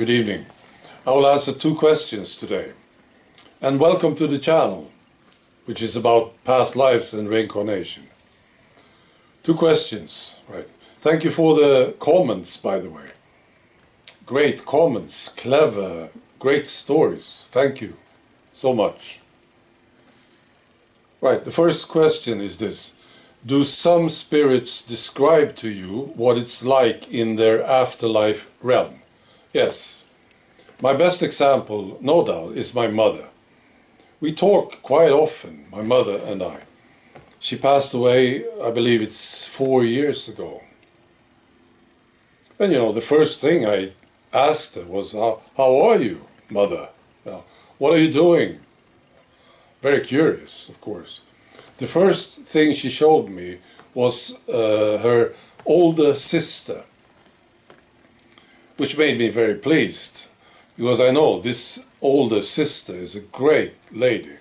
Good evening. I will answer two questions today. And welcome to the channel, which is about past lives and reincarnation. Two questions, right? Thank you for the comments, by the way. Great comments, clever, great stories. Thank you so much. Right, the first question is this. Do some spirits describe to you what it's like in their afterlife realm? Yes. My best example, no doubt, is my mother. We talk quite often, my mother and I. She passed away, I believe it's 4 years ago. And the first thing I asked her was, how are you, mother? What are you doing? Very curious, of course. The first thing she showed me was her older sister, which made me very pleased, because I know this older sister is a great lady.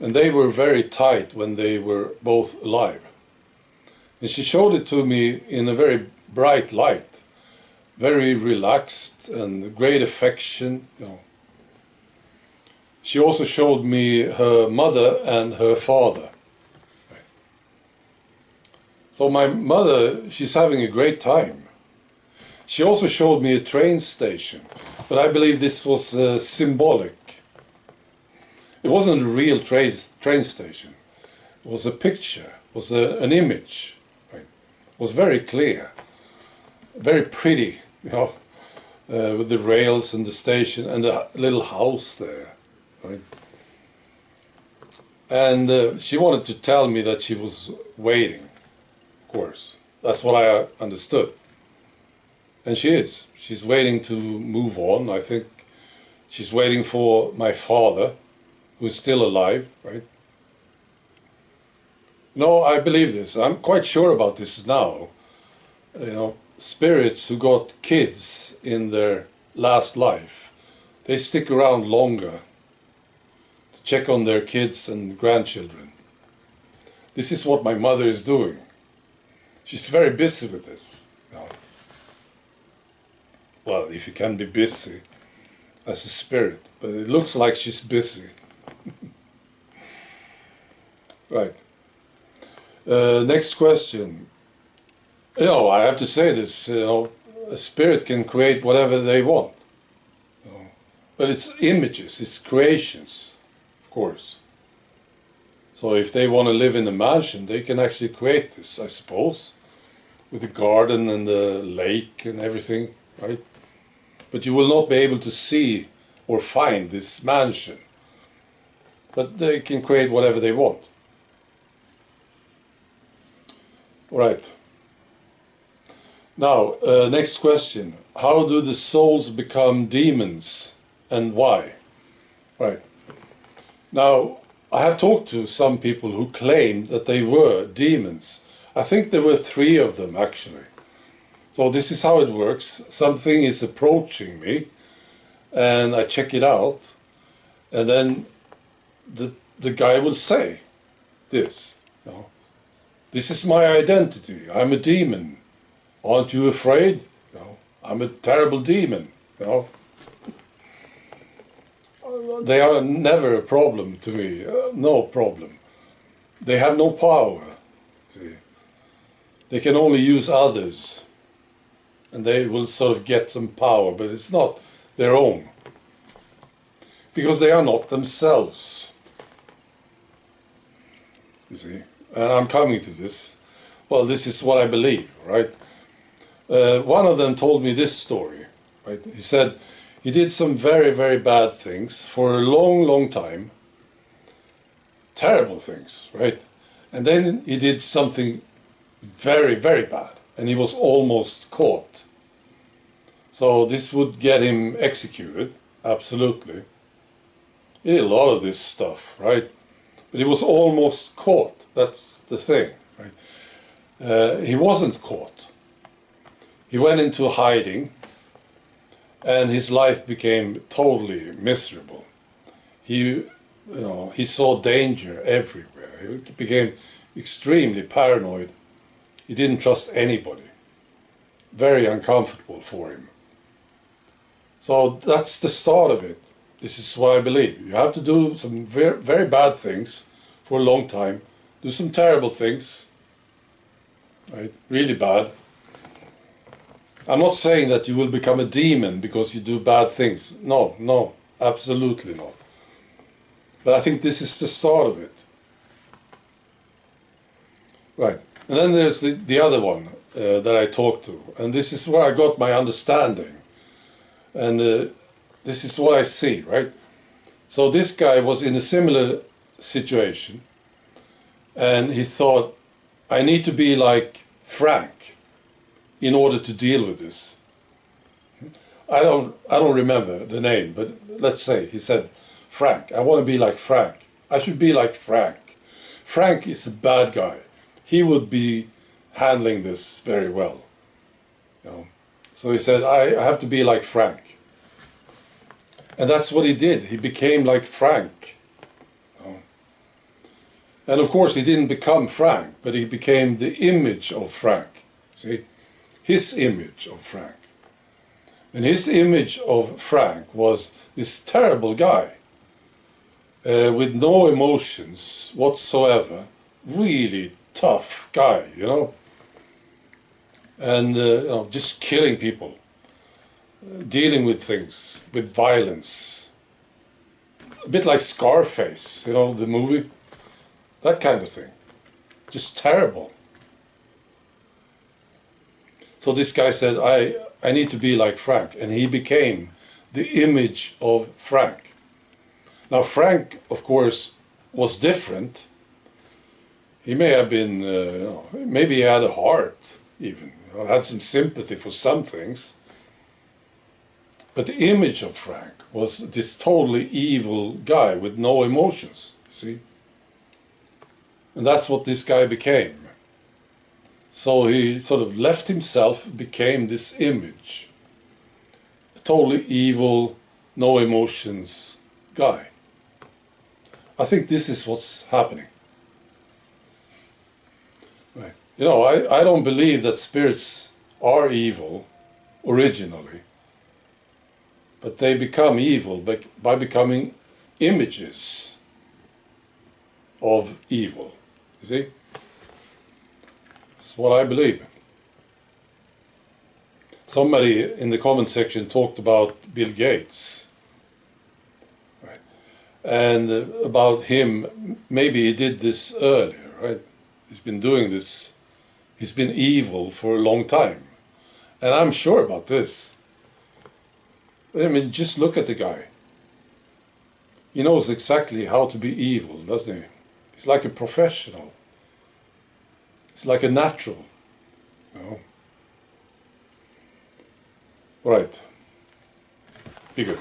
And they were very tight when they were both alive. And she showed it to me in a very bright light, very relaxed and great affection. She also showed me her mother and her father. So my mother, she's having a great time. She also showed me a train station, but I believe this was symbolic. It wasn't a real train station. It was a picture, it was an image. Right? It was very clear, very pretty, with the rails and the station and the little house there. Right? And she wanted to tell me that she was waiting, of course. That's what I understood. And she is. She's waiting to move on. I think she's waiting for my father, who's still alive, right? No, I believe this. I'm quite sure about this now. Spirits who got kids in their last life, they stick around longer to check on their kids and grandchildren. This is what my mother is doing. She's very busy with this. Well, if you can be busy as a spirit, but it looks like she's busy. Right. Next question. I have to say this, a spirit can create whatever they want. But it's images, it's creations, of course. So if they want to live in a mansion, they can actually create this, I suppose, with the garden and the lake and everything, right? But you will not be able to see or find this mansion. But they can create whatever they want. All right. Now, next question. How do the souls become demons and why? Right. Now, I have talked to some people who claimed that they were demons. I think there were 3 of them, actually. So this is how it works. Something is approaching me, and I check it out, and then the guy will say this. This is my identity. I'm a demon. Aren't you afraid? I'm a terrible demon. They are never a problem to me. No problem. They have no power. See? They can only use others. And they will sort of get some power, but it's not their own. Because they are not themselves. You see? And I'm coming to this. Well, this is what I believe, right? One of them told me this story, right? He said he did some very, very bad things for a long, long time. Terrible things, right? And then he did something very, very bad. And he was almost caught. So this would get him executed, absolutely. He did a lot of this stuff, right? But he was almost caught, that's the thing, right? He wasn't caught. He went into hiding, and his life became totally miserable. He saw danger everywhere. He became extremely paranoid. He didn't trust anybody. Very uncomfortable for him. So that's the start of it. This is what I believe. You have to do some very, very bad things for a long time. Do some terrible things, right? Really bad. I'm not saying that you will become a demon because you do bad things. No, no, absolutely not. But I think this is the start of it. Right. And then there's the other one that I talked to. And this is where I got my understanding. And this is what I see, right? So this guy was in a similar situation. And he thought, I need to be like Frank in order to deal with this. I don't remember the name, but let's say he said, Frank, I want to be like Frank. I should be like Frank. Frank is a bad guy. He would be handling this very well. You know? So he said, I have to be like Frank. And that's what he did. He became like Frank. You know? And of course he didn't become Frank, but he became the image of Frank. See? His image of Frank. And his image of Frank was this terrible guy with no emotions whatsoever, really tough guy, you know, and you know, just killing people, dealing with things, with violence, a bit like Scarface, you know, the movie, that kind of thing, just terrible. So this guy said, I need to be like Frank, and he became the image of Frank. Now Frank, of course, was different. He may have been, you know, maybe he had a heart even, you know, had some sympathy for some things. But the image of Frank was this totally evil guy with no emotions, see? And that's what this guy became. So he sort of left himself, became this image. A totally evil, no emotions guy. I think this is what's happening. Right. You know, I don't believe that spirits are evil originally, but they become evil by becoming images of evil. You see? That's what I believe. Somebody in the comment section talked about Bill Gates. Right. And about him, maybe he did this earlier, right? He's been doing this, he's been evil for a long time. And I'm sure about this. I mean, just look at the guy. He knows exactly how to be evil, doesn't he? He's like a professional. It's like a natural, you know. All right. Be good.